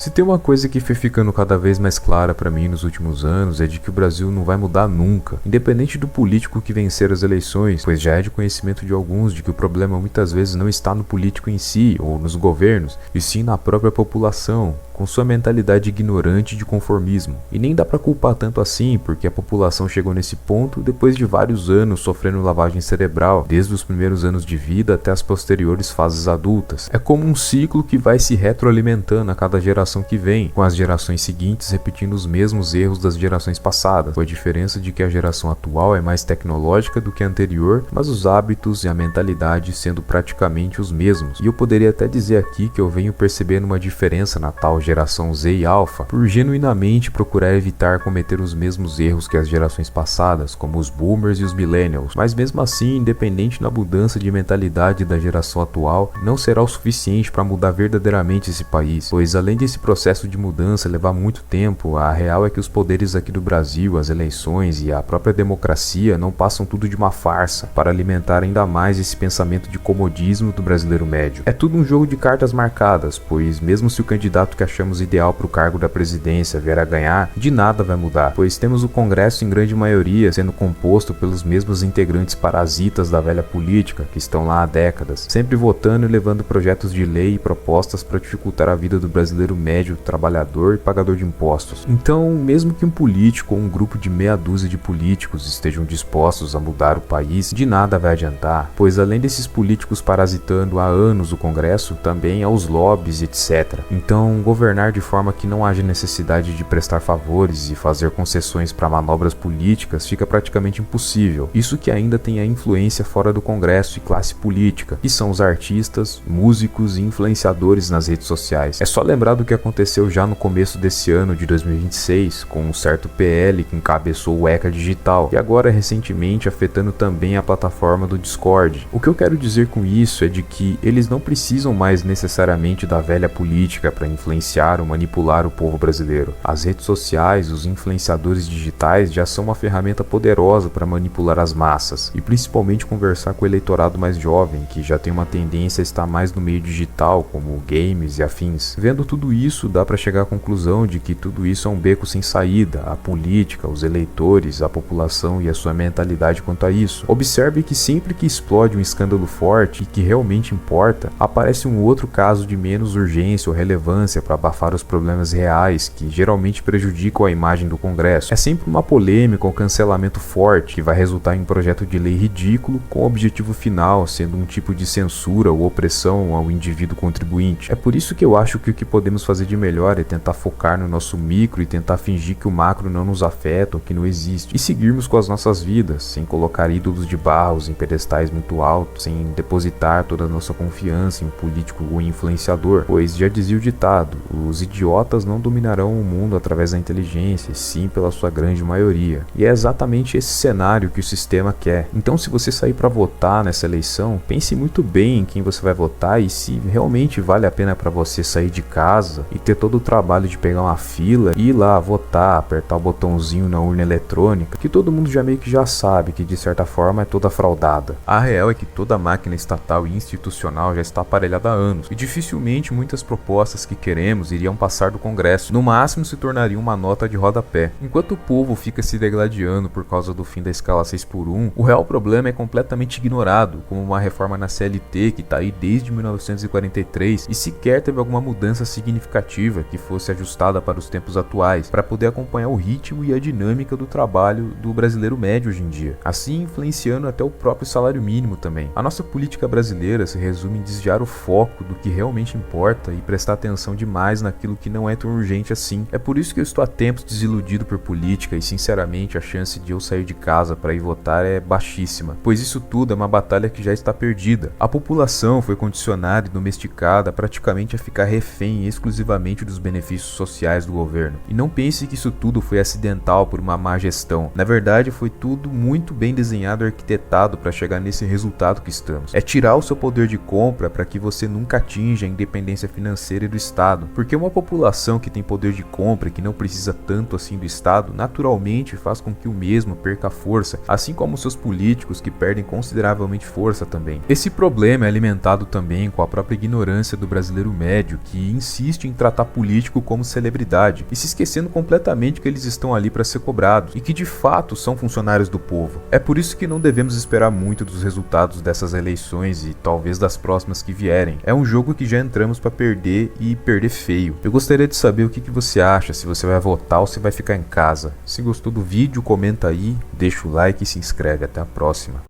Se tem uma coisa que foi ficando cada vez mais clara para mim nos últimos anos é de que o Brasil não vai mudar nunca, independente do político que vencer as eleições, pois já é de conhecimento de alguns de que o problema muitas vezes não está no político em si ou nos governos, e sim na própria população, com sua mentalidade ignorante de conformismo. E nem dá pra culpar tanto assim, porque a população chegou nesse ponto depois de vários anos sofrendo lavagem cerebral, desde os primeiros anos de vida até as posteriores fases adultas. É como um ciclo que vai se retroalimentando a cada geração que vem, com as gerações seguintes repetindo os mesmos erros das gerações passadas, com a diferença de que a geração atual é mais tecnológica do que a anterior, mas os hábitos e a mentalidade sendo praticamente os mesmos. E eu poderia até dizer aqui que eu venho percebendo uma diferença na tal geração Z e Alpha, por genuinamente procurar evitar cometer os mesmos erros que as gerações passadas, como os boomers e os millennials. Mas mesmo assim, independente da mudança de mentalidade da geração atual, não será o suficiente para mudar verdadeiramente esse país, pois além desse processo de mudança levar muito tempo, a real é que os poderes aqui do Brasil, as eleições e a própria democracia não passam tudo de uma farsa para alimentar ainda mais esse pensamento de comodismo do brasileiro médio. É tudo um jogo de cartas marcadas, pois mesmo se o candidato que achamos ideal para o cargo da presidência vier a ganhar, de nada vai mudar, pois temos o Congresso em grande maioria sendo composto pelos mesmos integrantes parasitas da velha política que estão lá há décadas, sempre votando e levando projetos de lei e propostas para dificultar a vida do brasileiro médio, trabalhador e pagador de impostos. Então, mesmo que um político ou um grupo de meia dúzia de políticos estejam dispostos a mudar o país, de nada vai adiantar, pois além desses políticos parasitando há anos o Congresso, também há os lobbies, etc. Então, governar de forma que não haja necessidade de prestar favores e fazer concessões para manobras políticas fica praticamente impossível. Isso que ainda tem a influência fora do Congresso e classe política, que são os artistas, músicos e influenciadores nas redes sociais. É só lembrar do que aconteceu já no começo desse ano de 2026, com um certo PL que encabeçou o ECA Digital, e agora recentemente afetando também a plataforma do Discord. O que eu quero dizer com isso é de que eles não precisam mais necessariamente da velha política para influenciar ou manipular o povo brasileiro. As redes sociais, os influenciadores digitais já são uma ferramenta poderosa para manipular as massas e principalmente conversar com o eleitorado mais jovem, que já tem uma tendência a estar mais no meio digital, como games e afins. Vendo tudo isso, dá para chegar à conclusão de que tudo isso é um beco sem saída, a política, os eleitores, a população e a sua mentalidade quanto a isso. Observe que sempre que explode um escândalo forte e que realmente importa, aparece um outro caso de menos urgência ou relevância para abafar os problemas reais que geralmente prejudicam a imagem do Congresso. É sempre uma polêmica ou cancelamento forte que vai resultar em um projeto de lei ridículo com o objetivo final sendo um tipo de censura ou opressão ao indivíduo contribuinte. É por isso que eu acho que o que podemos fazer de melhor é tentar focar no nosso micro e tentar fingir que o macro não nos afeta ou que não existe e seguirmos com as nossas vidas, sem colocar ídolos de barros em pedestais muito altos, sem depositar toda a nossa confiança em um político ou influenciador, pois já dizia o ditado, os idiotas não dominarão o mundo através da inteligência, e sim pela sua grande maioria. E é exatamente esse cenário que o sistema quer. Então, se você sair para votar nessa eleição, pense muito bem em quem você vai votar e se realmente vale a pena para você sair de casa e ter todo o trabalho de pegar uma fila e ir lá votar, apertar o botãozinho na urna eletrônica, que todo mundo já meio que já sabe que de certa forma é toda fraudada. A real é que toda a máquina estatal e institucional já está aparelhada há anos e dificilmente muitas propostas que queremos iriam passar do Congresso, no máximo se tornariam uma nota de rodapé. Enquanto o povo fica se degladiando por causa do fim da escala 6x1, o real problema é completamente ignorado, como uma reforma na CLT que está aí desde 1943 e sequer teve alguma mudança significativa que fosse ajustada para os tempos atuais, para poder acompanhar o ritmo e a dinâmica do trabalho do brasileiro médio hoje em dia, assim influenciando até o próprio salário mínimo também. A nossa política brasileira se resume em desviar o foco do que realmente importa e prestar atenção demais naquilo que não é tão urgente assim. É por isso que eu estou há tempos desiludido por política e sinceramente a chance de eu sair de casa para ir votar é baixíssima, pois isso tudo é uma batalha que já está perdida. A população foi condicionada e domesticada praticamente a ficar refém exclusivamente dos benefícios sociais do governo. E não pense que isso tudo foi acidental por uma má gestão. Na verdade, foi tudo muito bem desenhado e arquitetado para chegar nesse resultado que estamos. É tirar o seu poder de compra para que você nunca atinja a independência financeira do Estado. Porque uma população que tem poder de compra e que não precisa tanto assim do Estado, naturalmente faz com que o mesmo perca força, assim como seus políticos que perdem consideravelmente força também. Esse problema é alimentado também com a própria ignorância do brasileiro médio, que insiste em tratar político como celebridade e se esquecendo completamente que eles estão ali para ser cobrados e que de fato são funcionários do povo. É por isso que não devemos esperar muito dos resultados dessas eleições e talvez das próximas que vierem. É um jogo que já entramos para perder e perder feio. Eu gostaria de saber o que você acha, se você vai votar ou se vai ficar em casa. Se gostou do vídeo, comenta aí, deixa o like e se inscreve. Até a próxima.